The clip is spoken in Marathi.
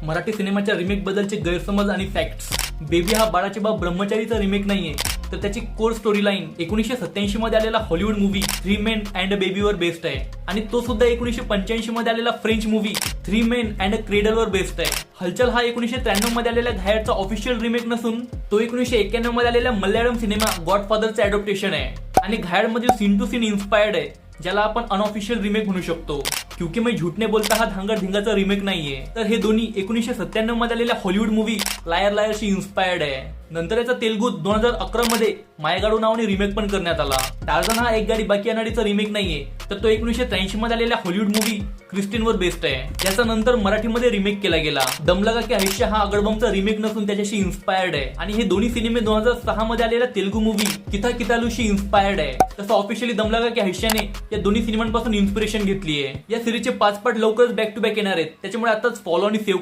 मराठी सिनेमाच्या रिमेक बद्दलचे गैरसमज आणि फॅक्ट्स. बेबी हा बाळाचे बाप ब्रह्मचारीचा रिमेक नाहीये, तर त्याची कोर स्टोरी लाईन 1987 मध्ये आलेला Hollywood movie 3 men and a बेबीवर बेस्ड आहे आणि तो सुद्धा 1985 मध्ये आलेला French movie 3 men and a क्रेडलवर बेस्ड आहे. हलचल हा 1993 मध्ये आलेल्या घायाळचा ऑफिशियल रिमेक नसून तो 1991 मध्ये आलेल्या मल्याळम सिनेमा गॉडफादरचं अडॉप्टेशन आहे आणि घायाळमधील सीन टू सीन इन्स्पायर्ड आहे, ज्याला आपण अनऑफिशियल रिमेक म्हणू शकतो. क्योंकि मैं झूठ ने बोलता हा धांगड धिंगाचा रिमेक नाहीये, तर हे दोन्ही 1997 मध्ये आलेल्या हॉलिवूड मूवी लायर लायरशी इन्स्पायर्ड आहे. नंतर याचा तेलुगू 2011 मध्ये मायगाडू नावाने रिमेक पण करण्यात आला. टार्झन हा एक गाडी बाकी अनाडीचा रिमेक नाहीये, तर तो 1983 मध्ये आलेल्या हॉलिवूड मूवी क्रिस्टिनवर बेस्ड आहे. याचा नंतर मराठीमध्ये रिमेक केला गेला. दम लगा के आयुष्य हा अगडबमचा रिमेक नसून त्याच्याशी इन्स्पायर्ड आहे आणि हे दोन्ही सिनेमे 2006 मध्ये आलेल्या तेलुगू मूवी किथा कितालूशी इन्स्पायर्ड आहे. तसं ऑफिशियली दम लगा के आयुष्याने या दोन्ही सिनेमांपासून इन्स्पिरेशन घेतली आहे. या सिरीजचे 5 पार्ट लवकरच बॅक टू बॅक येणार आहेत, त्याच्यामुळे आताच फॉलो आणि सेव्ह